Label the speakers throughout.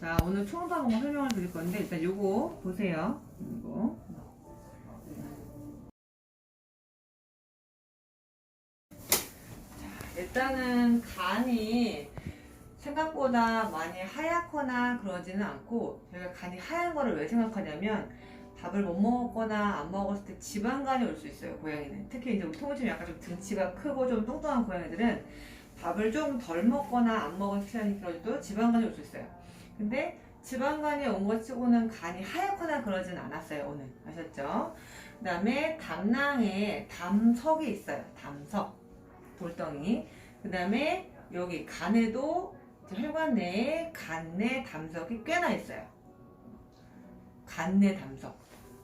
Speaker 1: 자, 오늘 초음파 방법 설명을 드릴 건데 일단 요거 보세요. 이거. 일단은 간이 생각보다 많이 하얗거나 그러지는 않고, 저희가 간이 하얀 거를 왜 생각하냐면 밥을 못 먹었거나 안 먹었을 때 지방간이 올 수 있어요, 고양이는. 특히 이제 우리 통증이 약간 좀 등치가 크고 좀 뚱뚱한 고양이들은 밥을 좀 덜 먹거나 안 먹은 시간이 길어져도 지방간이 올 수 있어요. 근데 지방간이 온 것 치고는 간이 하얗거나 그러진 않았어요, 오늘. 아셨죠? 그 다음에 담낭에 담석이 있어요. 담석, 볼덩이. 그 다음에 여기 간에도 혈관 내에 간 내 담석이 꽤나 있어요. 간 내 담석.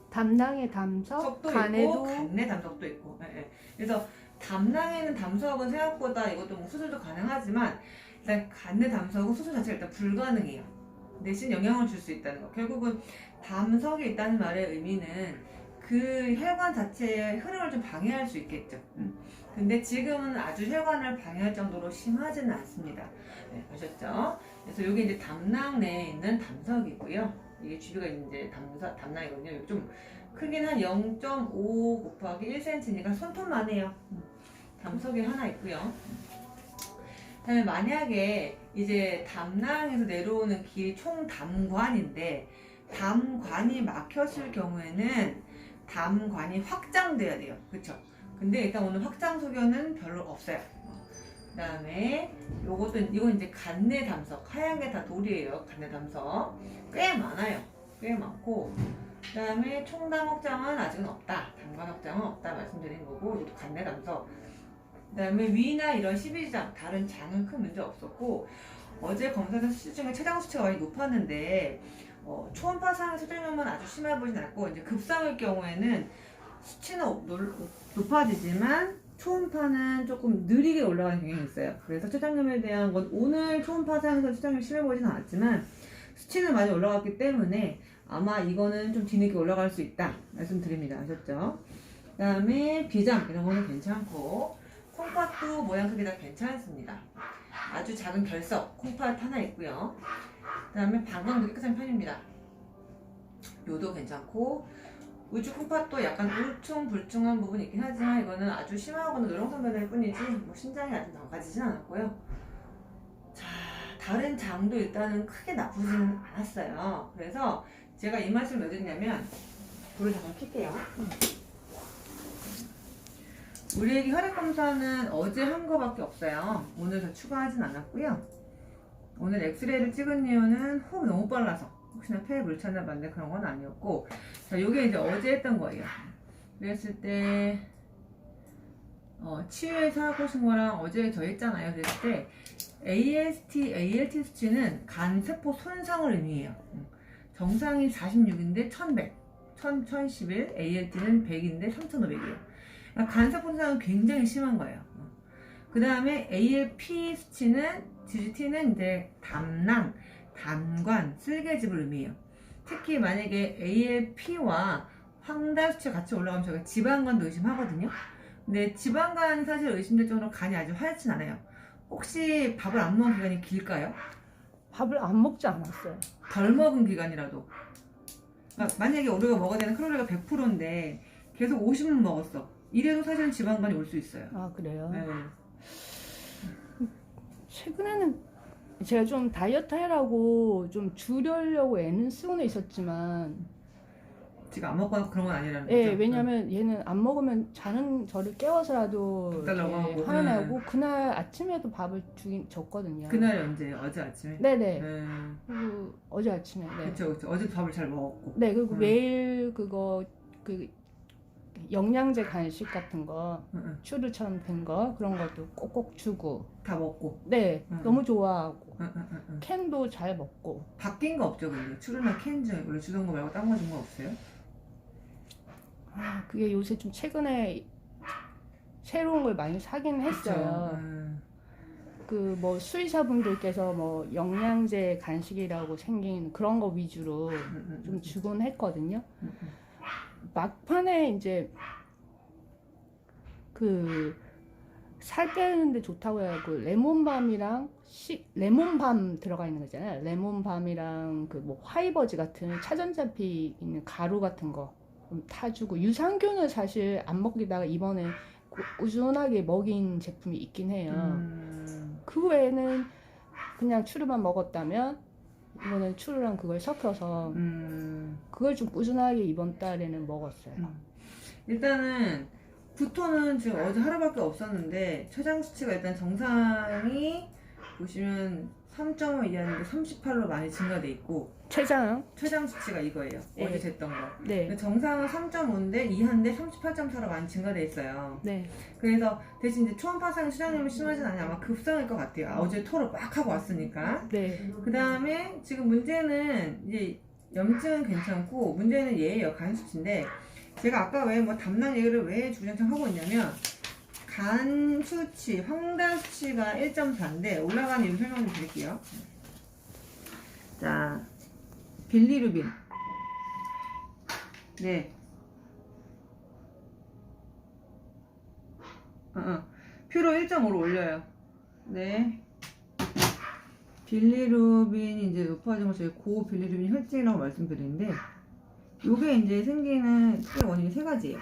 Speaker 2: 담낭의 담석,
Speaker 1: 석도
Speaker 2: 간에도
Speaker 1: 있고 간 내 담석도 있고. 예, 예. 그래서 담낭에는 담석은 생각보다 이것도 뭐 수술도 가능하지만 일단 간 내 담석은 수술 자체가 일단 불가능해요. 대신 영향을 줄 수 있다는 거. 결국은 담석이 있다는 말의 의미는 그 혈관 자체의 흐름을 좀 방해할 수 있겠죠. 근데 지금은 아주 혈관을 방해할 정도로 심하지는 않습니다. 네, 보셨죠? 그래서 이게 이제 담낭 내에 있는 담석이고요. 이게 주비가 이제 담낭이거든요. 여기 좀 크긴 한 0.5 곱하기 1cm니까 손톱만 해요. 담석이 하나 있고요. 그다음에 만약에 이제 담낭에서 내려오는 길이 총 담관인데 담관이 막혔을 경우에는 담관이 확장돼야 돼요. 그쵸? 근데 일단 오늘 확장 소견은 별로 없어요. 그 다음에 이건 이제 간내 담석. 하얀 게 다 돌이에요. 간내 담석. 꽤 많아요. 꽤 많고. 그 다음에 총담 확장은 아직은 없다. 담관 확장은 없다 말씀드린 거고, 이것도 간내 담석. 그 다음에 위나 이런 12장, 다른 장은 큰 문제 없었고, 어제 검사된 수치 중에 췌장 수치가 많이 높았는데, 초음파상의 수정염은 아주 심해 보진 않고, 이제 급상일 경우에는 수치는 높아지지만 초음파는 조금 느리게 올라가는 경향이 있어요. 그래서 췌장염에 대한 건 오늘 초음파상에서 췌장염이 심해 보진 않았지만 수치는 많이 올라갔기 때문에 아마 이거는 좀 뒤늦게 올라갈 수 있다 말씀드립니다. 아셨죠? 그 다음에 비장 이런 거는 괜찮고, 콩팥도 모양 크기 다 괜찮습니다. 아주 작은 결석 콩팥 하나 있고요. 그 다음에 방광도 깨끗한 편입니다. 요도 괜찮고, 우주 콩팥도 약간 울퉁불퉁한 부분이 있긴 하지만 이거는 아주 심하거나 노령성변일 뿐이지 뭐 신장이 아직 망가지진 않았고요. 자, 다른 장도 일단은 크게 나쁘지는 않았어요. 그래서 제가 이 말씀을 왜 드리냐면, 불을 잠깐 켤게요. 우리 애기 혈액검사는 어제 한 거밖에 없어요. 오늘 더 추가하진 않았고요. 오늘 엑스레이를 찍은 이유는 호흡이 너무 빨라서 혹시나 폐에 물 찼나 봤는데 그런 건 아니었고, 자, 요게 이제 어제 했던 거예요. 그랬을 때 치유에서 하고 오신 거랑 어제 저 했잖아요. 그랬을 때 AST, ALT 수치는 간세포 손상을 의미해요. 정상이 46인데 1100, 1011, ALT는 100인데 3500이에요. 그러니까 간세포 손상은 굉장히 심한 거예요. 그 다음에 ALP 수치는, GGT는 이제 담낭, 담관, 쓸개즙을 의미해요. 특히 만약에 ALP와 황달 수치가 같이 올라가면 저희가 지방간도 의심하거든요. 근데 지방간이 사실 의심될 정도로 간이 아주 하얗진 않아요. 혹시 밥을 안 먹은 기간이 길까요?
Speaker 2: 밥을 안 먹지 않았어요.
Speaker 1: 덜 먹은 기간이라도. 그러니까 만약에 우리가 먹어야 되는 칼로리가 100%인데 계속 50은 먹었어. 이래도 사실은 지방간이 올 수 있어요.
Speaker 2: 아, 그래요?
Speaker 1: 네.
Speaker 2: 최근에는 제가 좀 다이어트 하라고 좀 줄여려고 애는 쓰고는 있었지만,
Speaker 1: 지금 안 먹거나 그런 건 아니라는 거죠?
Speaker 2: 예, 왜냐면 얘는 안 먹으면 자는 저를 깨워서라도
Speaker 1: 먹달라고 하고.
Speaker 2: 화를 내고, 그날 아침에도 밥을 줬거든요.
Speaker 1: 그날이 언제예요? 어제 아침에?
Speaker 2: 네네.
Speaker 1: 네.
Speaker 2: 그리고 어제 아침에. 네.
Speaker 1: 그쵸, 그쵸. 어제 밥을 잘 먹었고.
Speaker 2: 네, 그리고 매일 그 영양제 간식 같은 거, 슈르처럼 된 거, 그런 것도 꼭꼭 주고.
Speaker 1: 다 먹고.
Speaker 2: 네, 너무 좋아하고.
Speaker 1: 응.
Speaker 2: 캔도 잘 먹고.
Speaker 1: 바뀐 거 없죠, 근데? 추루나 캔 중에 원래 주던 거 말고 딴 거 준 거 없어요?
Speaker 2: 아, 그게 요새 좀 최근에 새로운 걸 많이 사긴 했어요. 그 뭐 수의사분들께서 뭐 영양제 간식이라고 생긴 그런 거 위주로 좀 주곤 했거든요. 막판에 이제 그 살 빼는데 좋다고 해갖고 레몬밤이랑 레몬밤 들어가 있는 거 있잖아요. 레몬밤이랑 그 뭐 화이버즈 같은 차전자피 있는 가루 같은 거 좀 타주고, 유산균을 사실 안 먹이다가 이번에 꾸준하게 먹인 제품이 있긴 해요. 그 외에는 그냥 추루만 먹었다면 이거는 추루랑 그걸 섞여서 그걸 좀 꾸준하게 이번 달에는 먹었어요.
Speaker 1: 일단은 구토는 지금 어제 하루밖에 없었는데 췌장 수치가 일단 정상이 보시면 3.5 이하인데 38로 많이 증가돼 있고,
Speaker 2: 췌장?
Speaker 1: 췌장 수치가 이거예요.
Speaker 2: 네.
Speaker 1: 어제 쟀던 거.
Speaker 2: 네.
Speaker 1: 정상은 3.5인데 이하인데 38.4로 많이 증가돼 있어요.
Speaker 2: 네.
Speaker 1: 그래서 대신 이제 초음파상이 수량염이 심하진 않아요. 아마 급성일 것 같아요. 어제 토를 막 하고 왔으니까.
Speaker 2: 네.
Speaker 1: 그 다음에 지금 문제는 이제 염증은 괜찮고 문제는 얘예요. 간 수치인데, 제가 아까 왜 뭐 담낭 얘기를 왜 주구장창 하고 있냐면, 간 수치, 황달 수치가 1.4인데 올라가는 이유 설명 좀 드릴게요. 자, 빌리루빈. 네. 표로 1.5로 올려요. 네. 빌리루빈이 이제 높아진 걸 저희 고빌리루빈 혈증이라고 말씀드리는데, 요게 이제 생기는 크게 원인이 세 가지예요.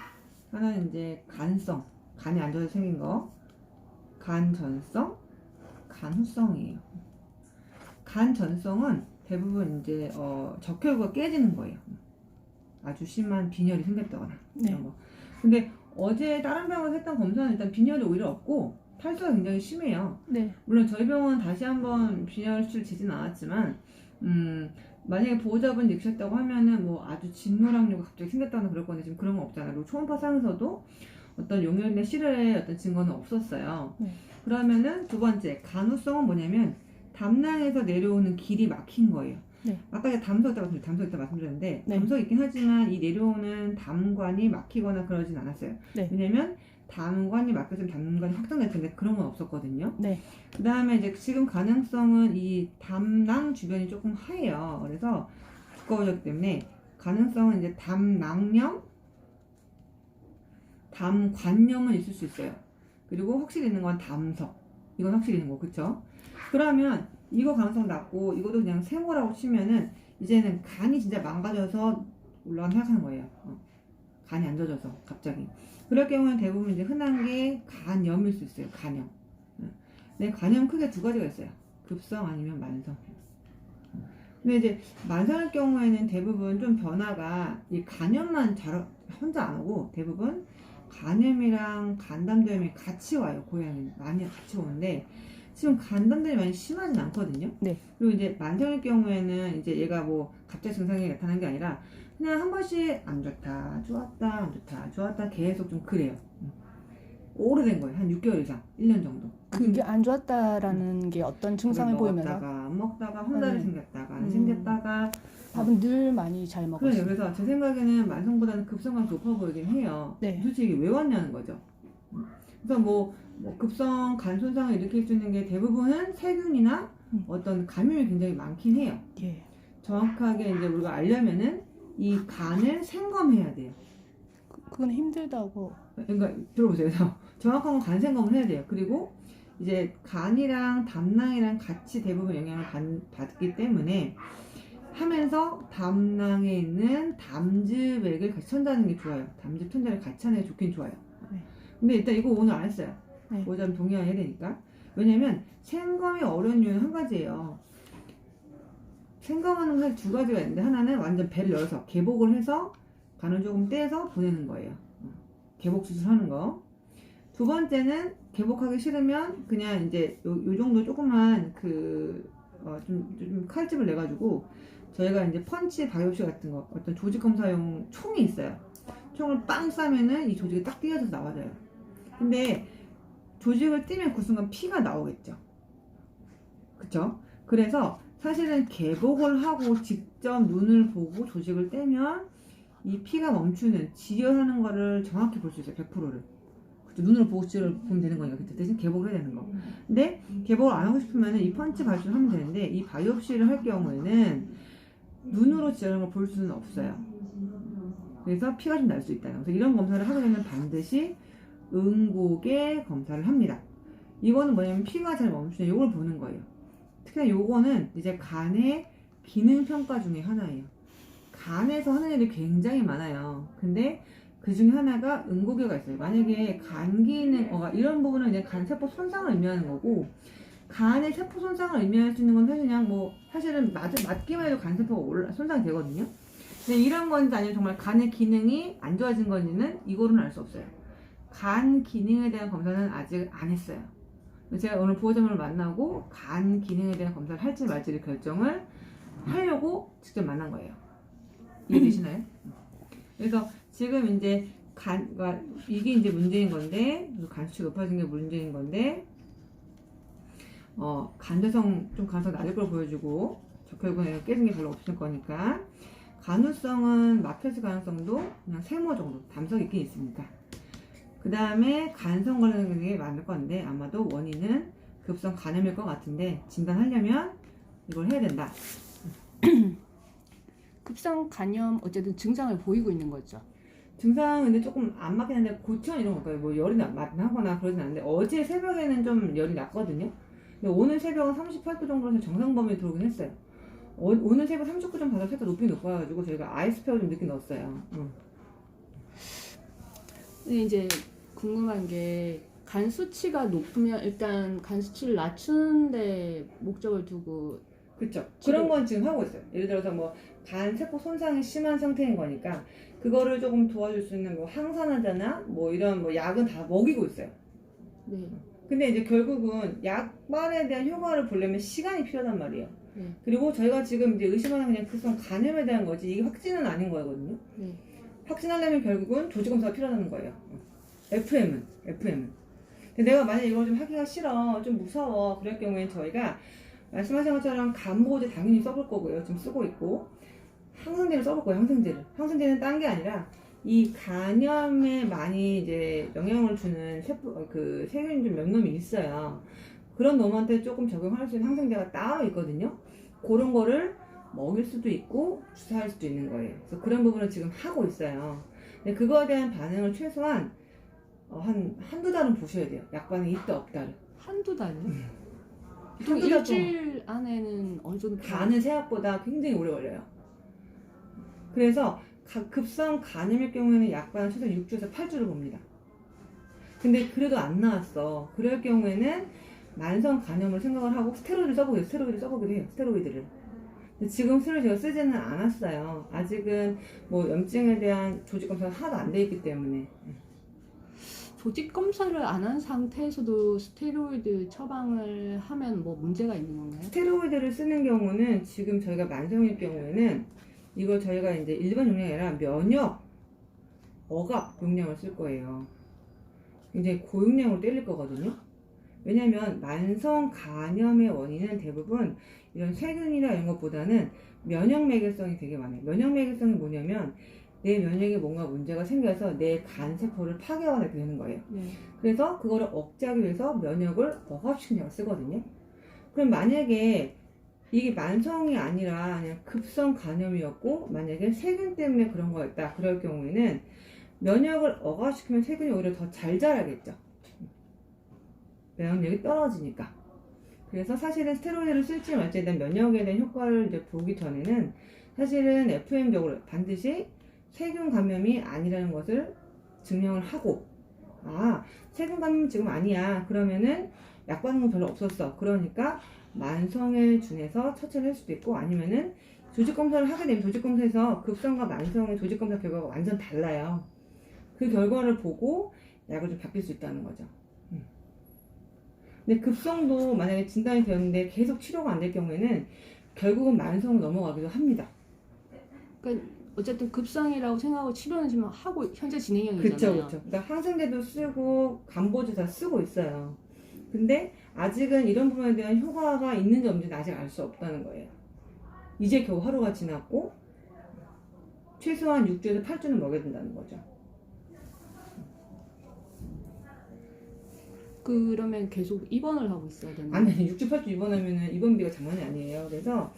Speaker 1: 하나는 이제 간성, 간이 안 좋아서 생긴 거, 간전성, 간후성이에요. 간전성은 대부분 이제 적혈구가 깨지는 거예요. 아주 심한 빈혈이 생겼다거나
Speaker 2: 네.
Speaker 1: 이런 거. 근데 어제 다른 병원에서 했던 검사는 일단 빈혈이 오히려 없고 탈수가 굉장히 심해요.
Speaker 2: 네.
Speaker 1: 물론 저희 병원은 다시 한번 빈혈 수치를 재진 않았지만, 만약에 보호자분 느끼셨다고 하면은 뭐 아주 진노랑류가 갑자기 생겼다거나 그럴 건데 지금 그런 건 없잖아요. 그리고 초음파 상에서도 어떤 용혈이나 실혈의 어떤 증거는 없었어요.
Speaker 2: 네.
Speaker 1: 그러면은 두 번째, 간후성은 뭐냐면 담낭에서 내려오는 길이 막힌 거예요.
Speaker 2: 네.
Speaker 1: 아까 담석 이따 말씀드렸는데,
Speaker 2: 네.
Speaker 1: 담석이 있긴 하지만 이 내려오는 담관이 막히거나 그러진 않았어요.
Speaker 2: 네.
Speaker 1: 왜냐면 담관이 막혔으면 담관이 확정될 텐데 그런 건 없었거든요.
Speaker 2: 네.
Speaker 1: 그 다음에 이제 지금 가능성은 이 담낭 주변이 조금 하얘요. 그래서 두꺼워졌기 때문에 가능성은 이제 담낭염, 담관염은 있을 수 있어요. 그리고 확실히 있는 건 담석. 이건 확실히 있는 거, 그쵸? 그러면 이거 가능성 낮고 이것도 그냥 세모라고 치면은 이제는 간이 진짜 망가져서 올라가는 생각하는 거예요. 간이 안 젖어서 갑자기. 그럴 경우는 대부분 이제 흔한 게 간염일 수 있어요. 간염. 네, 간염 크게 두 가지가 있어요. 급성 아니면 만성. 근데 이제 만성일 경우에는 대부분 좀 변화가 이 간염만 혼자 안 오고 대부분 간염이랑 간담염이 같이 와요. 고양이는 많이 같이 오는데 지금 간담염이 많이 심하진 않거든요.
Speaker 2: 네.
Speaker 1: 그리고 이제 만성일 경우에는 이제 얘가 뭐 갑자기 증상이 나타나는 게 아니라 그냥 한 번씩 안 좋다, 좋았다, 안 좋다, 좋았다 계속 좀 그래요. 오래된 거예요. 한 6개월 이상, 1년 정도.
Speaker 2: 그게 안 좋았다라는 게 어떤 증상을 보이면서?
Speaker 1: 먹다가 안 먹다가 혼달이 생겼다가 안
Speaker 2: 음.
Speaker 1: 생겼다가
Speaker 2: 밥은 늘 많이 잘 먹었어요.
Speaker 1: 그래서 제 생각에는 만성보다는 급성감이 높아 보이긴 해요.
Speaker 2: 네.
Speaker 1: 도대체 이게 왜 왔냐는 거죠. 그래서 뭐 급성 간 손상을 일으킬 수 있는 게 대부분은 세균이나 어떤 감염이 굉장히 많긴 해요.
Speaker 2: 예.
Speaker 1: 정확하게 이제 우리가 알려면은 이 간을 생검해야 돼요.
Speaker 2: 그건 힘들다고.
Speaker 1: 그러니까 들어보세요. 그래서 정확한 건 간 생검을 해야 돼요. 그리고 이제 간이랑 담낭이랑 같이 대부분 영향을 받기 때문에 하면서 담낭에 있는 담즙액을 같이 천다는 게 좋아요. 담즙 천자를 같이 하는 게 좋긴 좋아요.
Speaker 2: 네.
Speaker 1: 근데 일단 이거 오늘 안 했어요.
Speaker 2: 네.
Speaker 1: 보호자분 동의해야 되니까. 왜냐면 생검이 어려운 이유는 한 가지예요. 생검하는 건 두 가지가 있는데 하나는 완전 배를 열어서 개복을 해서 간을 조금 떼서 보내는 거예요. 개복 수술하는 거. 두 번째는 개복하기 싫으면 그냥 이제 요 정도 조그만 좀 칼집을 내 가지고 저희가 이제 펀치 바이옵시 같은 거 어떤 조직 검사용 총이 있어요. 총을 빵 싸면은 이 조직이 딱 띄어져서 나와져요. 근데 조직을 띄면 그 순간 피가 나오겠죠. 그쵸? 그래서 사실은 개복을 하고 직접 눈을 보고 조직을 떼면 이 피가 멈추는 지혈하는 거를 정확히 볼 수 있어요. 100%를. 그쵸? 눈으로 보고 지혈을 보면 되는 거니까. 그쵸? 대신 개복을 해야 되는 거. 근데 개복을 안 하고 싶으면 이 펀치 바이옵시를 하면 되는데 이 바이옵시를 할 경우에는 눈으로 지혈하는 걸 볼 수는 없어요. 그래서 피가 좀 날 수 있다는 거. 그래서 이런 검사를 하게 되면 반드시 응고개 검사를 합니다. 이거는 뭐냐면 피가 잘 멈추는 요걸 보는 거예요. 특히나 요거는 이제 간의 기능 평가 중에 하나예요. 간에서 하는 일이 굉장히 많아요. 근데 그 중에 하나가 응고개가 있어요. 만약에 간 기능, 이런 부분은 이제 간 세포 손상을 의미하는 거고, 간의 세포 손상을 의미할 수 있는 건 사실 그냥 사실은 맞기만 해도 간 세포가 손상이 되거든요. 근데 이런 건지 아니면 정말 간의 기능이 안 좋아진 건지는 이거로는 알 수 없어요. 간 기능에 대한 검사는 아직 안 했어요. 제가 오늘 보호자분을 만나고 간 기능에 대한 검사를 할지 말지를 결정을 하려고 직접 만난 거예요. 이해되시나요? 그래서 지금 이제 이게 이제 문제인 건데, 간 수치 높아진 게 문제인 건데, 간대성 좀 가능성 낮을 걸 보여주고, 결국에는 깨진 게 별로 없을 거니까, 간후성은 마페스 가능성도 그냥 세모 정도, 담석이 있긴 있습니다. 그 다음에 간성 관련된 게 많을 건데, 아마도 원인은 급성 간염일 것 같은데, 진단하려면 이걸 해야 된다.
Speaker 2: 급성 간염 어쨌든 증상을 보이고 있는 거죠.
Speaker 1: 증상은 근데 조금 안 맞긴 한데 고치원 이런 걸까요? 뭐 열이 나거나 그러진 않는데 어제 새벽에는 좀 열이 났거든요. 근데 오늘 새벽은 38도 정도라서 정상 범위에 들어오긴 했어요. 오늘 새벽 39점 받아서 살짝 높아가지고 저희가 아이스팩을 좀 늦게 넣었어요.
Speaker 2: 근데 이제 궁금한 게 간 수치가 높으면 일단 간 수치를 낮추는데 목적을 두고
Speaker 1: 그쵸. 그런 건 지금 하고 있어요. 예를 들어서 간 세포 손상이 심한 상태인 거니까 그거를 조금 도와줄 수 있는 항산화제나 이런 약은 다 먹이고 있어요.
Speaker 2: 네.
Speaker 1: 근데 이제 결국은 약발에 대한 효과를 보려면 시간이 필요하단 말이에요.
Speaker 2: 네.
Speaker 1: 그리고 저희가 지금 이제 의심하는 그냥 급성 간염에 대한 거지 이게 확진은 아닌 거거든요.
Speaker 2: 네.
Speaker 1: 확진하려면 결국은 조직검사가 필요하다는 거예요. FM은. 근데 내가 만약에 이걸 좀 하기가 싫어, 좀 무서워, 그럴 경우엔 저희가 말씀하신 것처럼 간보호제 당연히 써볼 거고요. 지금 쓰고 있고 항생제를 써볼 거예요. 항생제는 딴 게 아니라 이 간염에 많이 이제 영향을 주는 세균 좀 몇 놈이 있어요. 그런 놈한테 조금 적용할 수 있는 항생제가 따로 있거든요. 그런 거를 먹일 수도 있고 주사할 수도 있는 거예요. 그래서 그런 부분을 지금 하고 있어요. 근데 그거에 대한 반응을 최소한 한두 달은 보셔야 돼요. 약 반응이 있다 없다를.
Speaker 2: 한두 달요?
Speaker 1: 한두 달
Speaker 2: 일주일 안에는 어느 정도
Speaker 1: 간은 세약보다 굉장히 오래 걸려요. 그래서 급성 간염일 경우에는 약 반응 최소 6주에서 8주를 봅니다. 근데 그래도 안 나왔어. 그럴 경우에는 만성 간염을 생각을 하고 스테로이드를 써보기도 해요. 스테로이드를. 근데 지금 제가 쓰지는 않았어요. 아직은 염증에 대한 조직 검사가 하나도 안 돼 있기 때문에.
Speaker 2: 조직 검사를 안 한 상태에서도 스테로이드 처방을 하면 문제가 있는 건가요?
Speaker 1: 스테로이드를 쓰는 경우는 지금 저희가 만성일 경우에는 이걸 저희가 이제 일반 용량이 아니라 면역, 억압 용량을 쓸 거예요. 굉장히 고용량으로 때릴 거거든요. 왜냐면 만성 간염의 원인은 대부분 이런 세균이나 이런 것보다는 면역 매개성이 되게 많아요. 면역 매개성이 뭐냐면 내 면역에 뭔가 문제가 생겨서 내 간 세포를 파괴하거나 이렇게 되는 거예요.
Speaker 2: 네.
Speaker 1: 그래서 그거를 억제하기 위해서 면역을 억압시키는 약을 쓰거든요. 그럼 만약에 이게 만성이 아니라 그냥 급성 간염이었고 만약에 세균 때문에 그런 거였다. 그럴 경우에는 면역을 억압시키면 세균이 오히려 더 잘 자라겠죠. 면역력이 떨어지니까. 그래서 사실은 스테로이드를 쓸지 말지에 대한 면역에 대한 효과를 이제 보기 전에는 사실은 FM적으로 반드시 세균 감염이 아니라는 것을 증명을 하고, 세균 감염 지금 아니야. 그러면은 약 반응은 별로 없었어. 그러니까 만성에 준해서 처치를 할 수도 있고, 아니면은 조직 검사를 하게 되면 조직 검사에서 급성과 만성의 조직 검사 결과가 완전 달라요. 그 결과를 보고 약을 좀 바뀔 수 있다는 거죠. 근데 급성도 만약에 진단이 되었는데 계속 치료가 안 될 경우에는 결국은 만성으로 넘어가기도 합니다.
Speaker 2: 그러니까 어쨌든 급성이라고 생각하고 치료는 지금 하고 현재 진행형이잖아요.
Speaker 1: 그렇죠. 그러니까 항생제도 쓰고 간보제 다 쓰고 있어요. 근데 아직은 이런 부분에 대한 효과가 있는지 없는지는 아직 알 수 없다는 거예요. 이제 겨우 하루가 지났고 최소한 6주에서 8주는 먹여야 된다는 거죠.
Speaker 2: 그러면 계속 입원을 하고 있어야 되나요?
Speaker 1: 아니 6주 8주 입원하면은 입원비가 장난이 아니에요. 그래서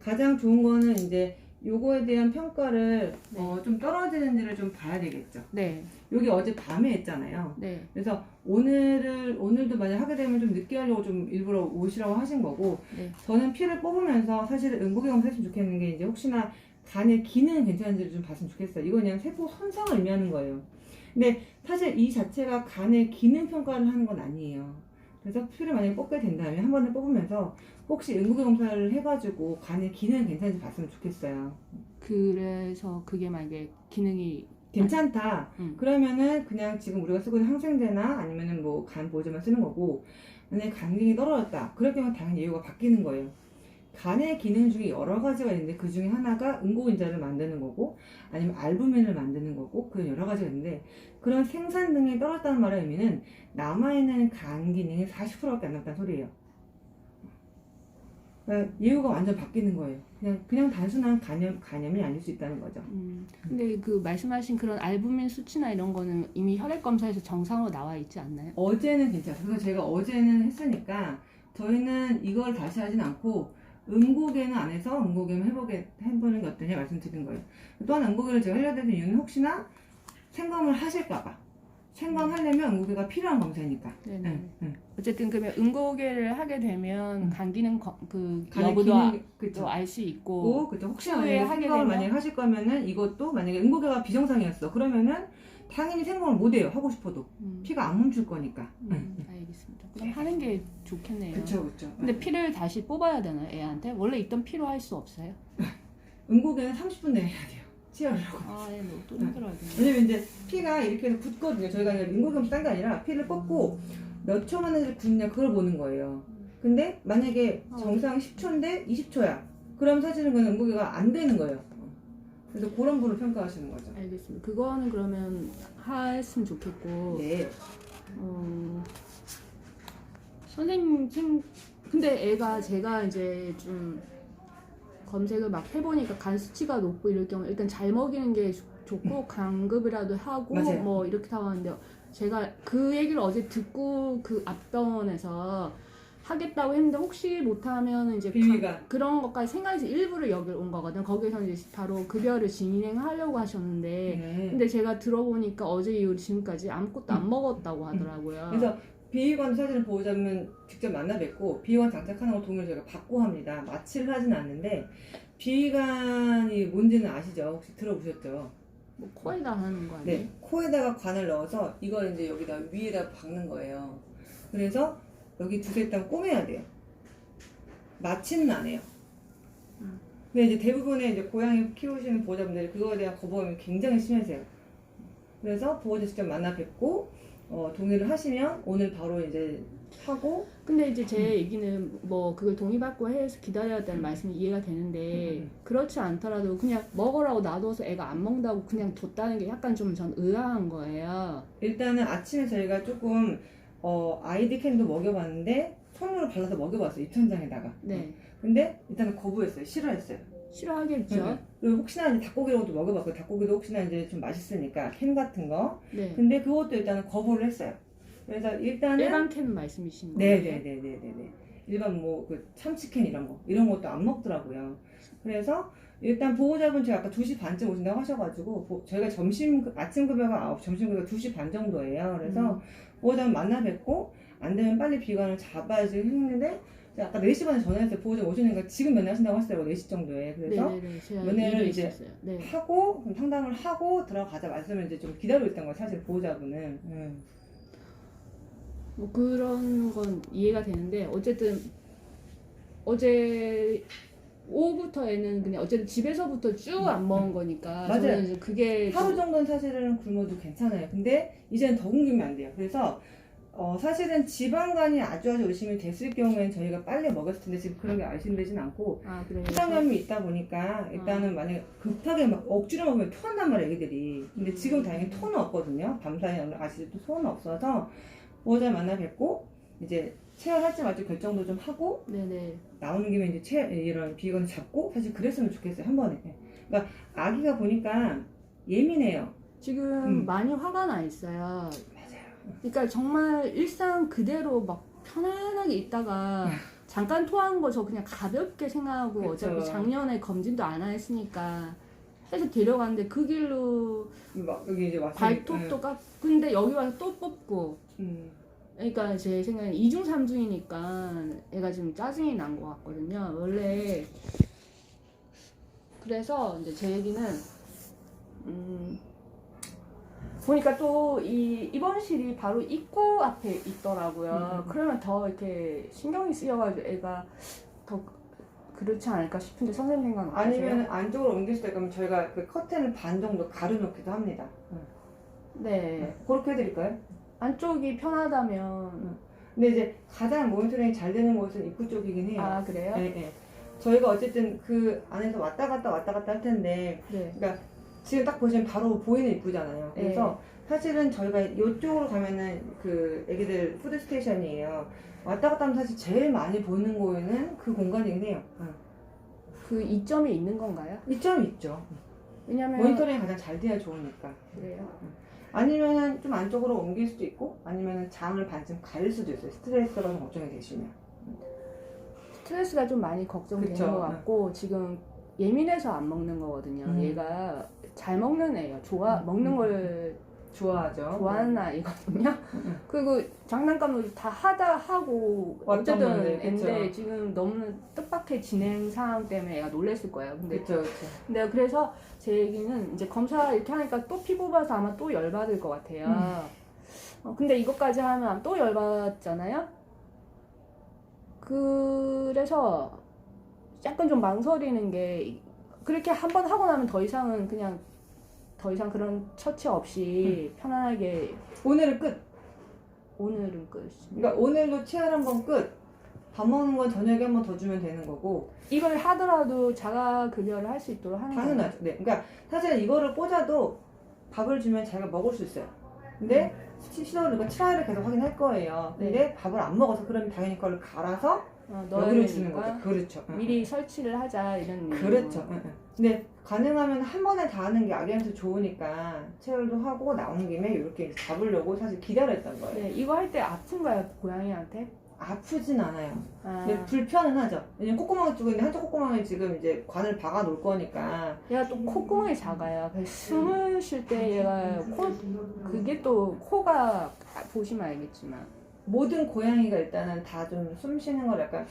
Speaker 1: 가장 좋은 거는 이제 요거에 대한 평가를
Speaker 2: 네.
Speaker 1: 좀 떨어지는지를 좀 봐야 되겠죠.
Speaker 2: 네.
Speaker 1: 여기 어제 밤에 했잖아요.
Speaker 2: 네.
Speaker 1: 그래서 오늘도 만약 하게 되면 좀 늦게 하려고 좀 일부러 오시라고 하신 거고,
Speaker 2: 네.
Speaker 1: 저는 피를 뽑으면서 사실 응고개 검사했으면 좋겠는 게 이제 혹시나 간의 기능 괜찮은지를 좀 봤으면 좋겠어요. 이건 그냥 세포 손상을 의미하는 거예요. 근데 사실 이 자체가 간의 기능 평가를 하는 건 아니에요. 그래서 피를 만약에 뽑게 된다면 한 번에 뽑으면서 혹시 응고개 검사를 해가지고 간의 기능 괜찮은지 봤으면 좋겠어요.
Speaker 2: 그래서 그게 만약에 기능이
Speaker 1: 괜찮다.
Speaker 2: 음.
Speaker 1: 그러면은 그냥 지금 우리가 쓰고 있는 항생제나 아니면은 뭐 간 보조만 쓰는 거고, 만약에 간 기능이 떨어졌다. 그럴 경우는 당연히 예후가 바뀌는 거예요. 간의 기능 중에 여러 가지가 있는데 그 중에 하나가 응고인자를 만드는 거고, 아니면 알부민을 만드는 거고, 그런 여러 가지가 있는데, 그런 생산 등이 떨어졌다는 말의 의미는 남아있는 간 기능이 40%밖에 안 남았다는 소리예요. 그러니까 예후가 완전 바뀌는 거예요. 그냥 단순한 간염이 아닐 수 있다는 거죠.
Speaker 2: 근데 그 말씀하신 그런 알부민 수치나 이런 거는 이미 혈액 검사에서 정상으로 나와 있지 않나요?
Speaker 1: 어제는 괜찮아요. 그래서 제가 어제는 했으니까 저희는 이걸 다시 하진 않고 응고개는 안 해서 응고개만 해보는 게 어떠냐 말씀드린 거예요. 또한 응고개를 제가 하려고 했던 이유는 혹시나 생검을 하실까봐. 생검하려면 응고개가 필요한 검사니까.
Speaker 2: 네네.
Speaker 1: 응.
Speaker 2: 어쨌든 그러면 응고개를 하게 되면 간 기능 그
Speaker 1: 간의
Speaker 2: 여부도
Speaker 1: 기능, 그쵸.
Speaker 2: 알 수 있고
Speaker 1: 그쵸. 혹시나
Speaker 2: 후에
Speaker 1: 만약에
Speaker 2: 하게
Speaker 1: 생검을
Speaker 2: 되면-
Speaker 1: 만약에 하실 거면은 이것도 만약에 응고개가 비정상이었어. 그러면은 당연히 생검을 못 해요. 하고 싶어도.
Speaker 2: 피가
Speaker 1: 피가 안 멈출 거니까.
Speaker 2: 알겠습니다. 그럼 하는 게 좋겠네요.
Speaker 1: 그쵸.
Speaker 2: 근데 피를 다시 뽑아야 되나요, 애한테? 원래 있던 피로 할 수 없어요?
Speaker 1: 응고개는 30분 내에 해야 돼요. 치열하고.
Speaker 2: 아, 예, 또 힘들어하겠네.
Speaker 1: 왜냐면 이제 피가 이렇게 해서 굳거든요. 저희가 그냥 응고겸 딴 게 아니라 피를 뽑고 몇 초 만에 굳냐 그걸 보는 거예요. 근데 만약에 정상 10초인데 20초야. 그럼 사실은 그건 응고개가 안 되는 거예요. 그래서 그런 분을 평가하시는 거죠.
Speaker 2: 알겠습니다. 그거는 그러면 했으면 좋겠고.
Speaker 1: 네.
Speaker 2: 선생님, 근데 애가 제가 이제 좀 검색을 막 해보니까 간 수치가 높고 이럴 경우 일단 잘 먹이는 게 좋고 간급이라도 하고
Speaker 1: 맞아요.
Speaker 2: 뭐 이렇게 하는데 제가 그 얘기를 어제 듣고 그 앞병원에서 하겠다고 했는데 혹시 못하면 이제
Speaker 1: 비위가.
Speaker 2: 그런 것까지 생각해서 일부러 여기 온 거거든. 거기서 이제 바로 급여를 진행하려고 하셨는데
Speaker 1: 네.
Speaker 2: 근데 제가 들어보니까 어제 이후로 지금까지 아무것도 안 먹었다고 하더라고요.
Speaker 1: 그래서 비위관 사진을 보호자면 직접 만나 뵙고 비위관 장착하는 거 동의를 저희가 받고 합니다. 마취를 하진 않는데 비위관이 뭔지는 아시죠? 혹시 들어보셨죠?
Speaker 2: 뭐 코에다 하는 거 아니에요?
Speaker 1: 네, 코에다가 관을 넣어서 이걸 이제 여기다 위에다 박는 거예요. 그래서 여기 두세 땀 꼬매야 돼요. 마취는 안 해요. 근데 이제 대부분의 이제 고양이 키우시는 보호자분들이 그거에 대한 거부감이 굉장히 심하세요. 그래서 보호자 직접 만나 뵙고 동의를 하시면 오늘 바로 이제 하고.
Speaker 2: 근데 이제 제 얘기는 뭐 그걸 동의받고 해서 기다려야 되는 말씀이 이해가 되는데 그렇지 않더라도 그냥 먹으라고 놔둬서 애가 안 먹는다고 그냥 뒀다는 게 약간 좀 전 의아한 거예요.
Speaker 1: 일단은 아침에 저희가 조금 아이디 캔도 먹여봤는데 손으로 발라서 먹여봤어요. 입천장에다가.
Speaker 2: 네.
Speaker 1: 근데 일단은 거부했어요. 싫어했어요.
Speaker 2: 싫어하겠죠.
Speaker 1: 그리고 혹시나 이제 닭고기로도 먹여봤고 닭고기도 혹시나 이제 좀 맛있으니까 캔 같은 거.
Speaker 2: 네.
Speaker 1: 근데 그것도 일단은 거부를 했어요. 그래서 일단은
Speaker 2: 일반 캔 말씀이신 거예요?
Speaker 1: 네네네네네. 일반 뭐 그 참치캔 이런 것도 안 먹더라고요. 그래서 일단 보호자분 제가 아까 2시 반쯤 오신다고 하셔가지고 저희가 아침 급여가 9시, 점심 급여가 2시 반 정도예요. 그래서 보호자분 만나 뵙고 안 되면 빨리 비관을 잡아야지 했는데 제가 아까 4시 반에 전화했어요. 보호자 오시니까 지금 면회하신다고 하시더라고요. 4시 정도에. 그래서
Speaker 2: 네네네. 제가
Speaker 1: 면회를
Speaker 2: 일이
Speaker 1: 이제
Speaker 2: 있었어요. 네.
Speaker 1: 하고 상담을 하고 들어가자 말씀을 이제 좀 기다리고 있던 거예요. 사실 보호자분은.
Speaker 2: 뭐 그런 건 이해가 되는데 어쨌든 어제 오후부터에는 그냥 어쨌든 집에서부터 쭉 안 먹은 거니까
Speaker 1: 맞아요.
Speaker 2: 저는 이제 그게
Speaker 1: 하루
Speaker 2: 좀-
Speaker 1: 정도는 사실은 굶어도 괜찮아요. 근데 이제는 더 굶기면 안 돼요. 그래서 사실은 지방간이 아주 의심이 됐을 경우에는 저희가 빨리 먹였을 텐데 지금 그런 게 알심되진 않고
Speaker 2: 아 그래요.
Speaker 1: 수상염이 있다 보니까 일단은 만약에 급하게 막 억지로 먹으면 토한단 말이에요, 애기들이. 근데 지금 다행히 토는 없거든요. 밤사이 아시죠? 토는 없어서 보호자 만나 뵙고 이제 체열할지 말지 결정도 좀 하고
Speaker 2: 네네.
Speaker 1: 나오는 김에 이제 이런 비건을 잡고 사실 그랬으면 좋겠어요, 한 번에. 그러니까 아기가 보니까 예민해요.
Speaker 2: 지금 많이 화가 나 있어요. 그러니까 정말 일상 그대로 막 편안하게 있다가 잠깐 토하는 거 저 그냥 가볍게 생각하고
Speaker 1: 그쵸.
Speaker 2: 어차피 작년에 검진도 안 했으니까 해서 데려갔는데 그 길로
Speaker 1: 막 여기 이제 왔으니까.
Speaker 2: 발톱도 깎 근데 여기 와서 또 뽑고 그러니까 제 생각엔 2중 3중이니까 애가 지금 짜증이 난 것 같거든요. 원래 그래서 이제 제 얘기는 보니까 또 이 입원실이 바로 입구 앞에 있더라고요. 그러면 더 이렇게 신경이 쓰여가지고 애가 더 그렇지 않을까 싶은데 선생님 생각은 어떠세요?
Speaker 1: 아니면 안쪽으로 옮겼을 때 그러면 저희가 그 커튼을 반 정도 가려놓기도 합니다.
Speaker 2: 네.
Speaker 1: 그렇게 해드릴까요?
Speaker 2: 안쪽이 편하다면
Speaker 1: 근데 이제 가장 모니터링이 잘 되는 곳은 입구 쪽이긴 해요.
Speaker 2: 아 그래요?
Speaker 1: 네, 네. 저희가 어쨌든 그 안에서 왔다 갔다 할 텐데,
Speaker 2: 네.
Speaker 1: 그러니까 지금 딱 보시면 바로 보이는 입구잖아요. 그래서 사실은 저희가 이쪽으로 가면은 그 애기들 푸드 스테이션이에요. 왔다 갔다 하면 사실 제일 많이 보는 거에는 그 공간이긴 해요.
Speaker 2: 그 이점이 있는 건가요?
Speaker 1: 이점이 있죠.
Speaker 2: 왜냐면
Speaker 1: 모니터링이 가장 잘 돼야 좋으니까.
Speaker 2: 그래요.
Speaker 1: 아니면은 좀 안쪽으로 옮길 수도 있고, 아니면은 장을 반쯤 가릴 수도 있어요. 스트레스가 좀 걱정이 되시면.
Speaker 2: 스트레스가 좀 많이 걱정되는
Speaker 1: 그쵸.
Speaker 2: 것 같고 지금 예민해서 안 먹는 거거든요. 얘가 잘 먹는 애예요. 먹는 걸
Speaker 1: 좋아하죠.
Speaker 2: 좋아하는 아이거든요. 그리고 장난감도 다 하고
Speaker 1: 왔던
Speaker 2: 어쨌든
Speaker 1: 건데,
Speaker 2: 애인데
Speaker 1: 그쵸.
Speaker 2: 지금 너무 뜻밖의 진행 상황 때문에 애가 놀랬을 거예요.
Speaker 1: 그렇죠.
Speaker 2: 근데 그래서 제 얘기는 이제 검사 이렇게 하니까 또 피부 봐서 아마 또 열받을 것 같아요. 근데 이것까지 하면 또 열받잖아요. 그래서 약간 좀 망설이는 게 그렇게 한 번 하고 나면 더 이상 그런 처치 없이 편안하게
Speaker 1: 오늘은 끝.
Speaker 2: 오늘은 끝.
Speaker 1: 그러니까 오늘도 치아 한번 끝. 밥 먹는 건 저녁에 한 번 더 주면 되는 거고.
Speaker 2: 이걸 하더라도 자가 급여를 할 수 있도록 하는 거예요.
Speaker 1: 당연하죠. 네. 그러니까 사실 이거를 꽂아도 밥을 주면 자기가 먹을 수 있어요. 근데 시도를 치아를 계속 하긴 할 거예요. 근데 밥을 안 먹어서 그러면 당연히 그걸 갈아서 여기를 주는 거죠. 그렇죠.
Speaker 2: 미리 설치를 하자 이런
Speaker 1: 그렇죠. 근데 가능하면 한 번에 다 하는 게 아기한테 좋으니까 체열도 하고 나온 김에 이렇게 잡으려고 사실 기다렸던 거예요.
Speaker 2: 네, 이거 할 때 아픈가요, 고양이한테?
Speaker 1: 아프진 않아요.
Speaker 2: 아,
Speaker 1: 근데 불편은 하죠. 왜냐면 콧구멍이 뚫고 있는데 한쪽 콧구멍에 지금 이제 관을 박아 놓을 거니까.
Speaker 2: 얘가 또 콧구멍이 작아요. 그래서 숨을 쉴 때 얘가 그게 또 코가 보시면 알겠지만
Speaker 1: 모든 고양이가 일단은 다 좀 숨 쉬는 걸 약간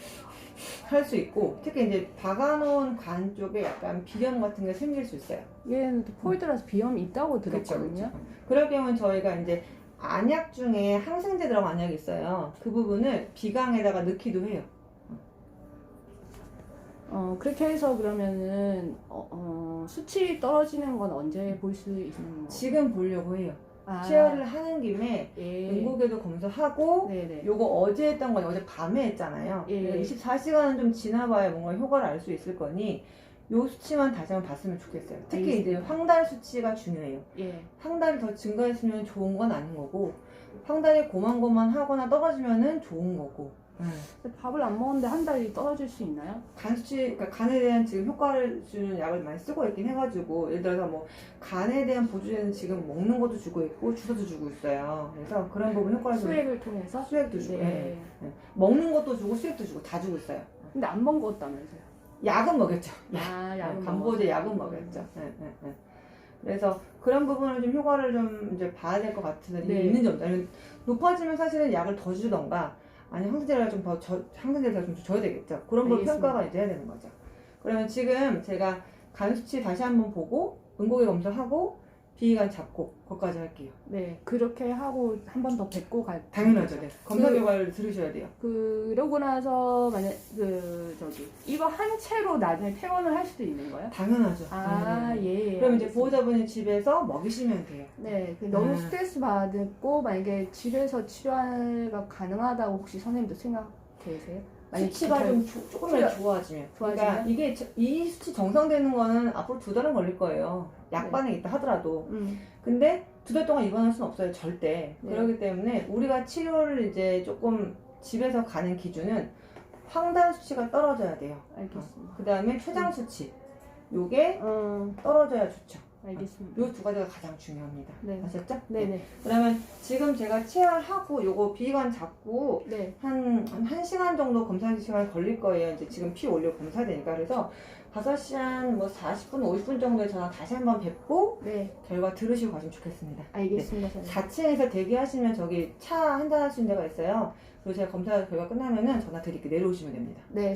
Speaker 1: 할 수 있고, 특히 이제 박아놓은 관 쪽에 약간 비염 같은 게 생길 수 있어요.
Speaker 2: 얘는 또 포이드라서 비염이 있다고
Speaker 1: 그렇죠,
Speaker 2: 들었거든요.
Speaker 1: 그렇죠. 그럴 경우는 저희가 이제 안약 중에 항생제 들어간 안약이 있어요. 그 부분을 비강에다가 넣기도 해요.
Speaker 2: 그렇게 해서 그러면은 수치 떨어지는 건 언제 볼 수 있는 거?
Speaker 1: 지금 보려고 해요.
Speaker 2: 아,
Speaker 1: 치열을 하는 김에
Speaker 2: 예.
Speaker 1: 응고개도 검사하고,
Speaker 2: 네네.
Speaker 1: 요거 어제 했던 건 어제 밤에 했잖아요.
Speaker 2: 예.
Speaker 1: 24시간은 좀 지나봐야 뭔가 효과를 알 수 있을 거니 요 수치만 다시 한번 봤으면 좋겠어요. 특히 이제 황달 수치가 중요해요.
Speaker 2: 예.
Speaker 1: 황달이 더 증가했으면 좋은 건 아닌 거고, 황달이 고만고만 하거나 떨어지면은 좋은 거고.
Speaker 2: 근데 밥을 안 먹는데 한 달이 떨어질 수 있나요?
Speaker 1: 간 수치, 그러니까 간에 대한 지금 효과를 주는 약을 많이 쓰고 있긴 해가지고, 예를 들어서 뭐 간에 대한 보조제는 지금 먹는 것도 주고 있고 주사도 주고 있어요. 그래서 그런 부분 효과를 좀
Speaker 2: 수액을 통해서?
Speaker 1: 수액도 주고,
Speaker 2: 네.
Speaker 1: 먹는 것도 주고 수액도 주고 다 주고 있어요.
Speaker 2: 근데 안 먹었다면서요?
Speaker 1: 약은 먹였죠.
Speaker 2: 아, 약은
Speaker 1: 간보제
Speaker 2: 먹었어요.
Speaker 1: 약은 먹였죠. 그래서 그런 부분을 좀 효과를 좀 이제 봐야 될 것 같은데
Speaker 2: 네.
Speaker 1: 있는지 없는지. 아니면 높아지면 사실은 약을 더 주던가, 아니면 항생제를 좀 더 항생제를 좀 줘야 되겠죠. 그런 걸
Speaker 2: 알겠습니다.
Speaker 1: 평가가 이제 해야 되는 거죠. 그러면 지금 제가 간 수치 다시 한번 보고 응고개 검사하고 비위관 잡고 그것까지 할게요.
Speaker 2: 네, 그렇게 하고 한 번 더 뵙고 갈.
Speaker 1: 당연하죠. 네. 검사 결과를 들으셔야 돼요.
Speaker 2: 그러고 나서 만약 이거 한 채로 나중에 퇴원을 할 수도 있는 거예요?
Speaker 1: 당연하죠.
Speaker 2: 아, 예.
Speaker 1: 그럼 이제
Speaker 2: 알겠습니다.
Speaker 1: 보호자분이 집에서 먹이시면 돼요.
Speaker 2: 네, 너무 스트레스 받고 만약에 집에서 치료가 가능하다고 혹시 선생님도 생각되세요?
Speaker 1: 수치가 좀 조금이라도 좋아지면. 그러니까 이게 이 수치 정상되는 거는 앞으로 2달은 걸릴 거예요. 약 반응이 있다 하더라도. 근데 2달 동안 입원할 수는 없어요, 절대.
Speaker 2: 네.
Speaker 1: 그렇기 때문에 우리가 치료를 이제 조금 집에서 가는 기준은 황달 수치가 떨어져야 돼요.
Speaker 2: 알겠습니다.
Speaker 1: 그 다음에 췌장 수치. 요게 떨어져야 좋죠.
Speaker 2: 알겠습니다.
Speaker 1: 요 두 가지가 가장 중요합니다.
Speaker 2: 네.
Speaker 1: 아셨죠?
Speaker 2: 네네.
Speaker 1: 그러면 지금 제가 치아하고 요거 비관 잡고
Speaker 2: 네.
Speaker 1: 한 1시간 정도 검사 시간 걸릴 거예요. 이제 지금 피 올려 검사되니까. 그래서 5시 한 뭐 40분, 50분 정도에 전화 다시 한번 뵙고
Speaker 2: 네.
Speaker 1: 결과 들으시고 가시면 좋겠습니다.
Speaker 2: 알겠습니다. 선생님.
Speaker 1: 4층에서 대기하시면 저기 차 한잔 하시는 데가 있어요. 그리고 제가 검사 결과 끝나면은 전화 드릴게요. 내려오시면 됩니다.
Speaker 2: 네.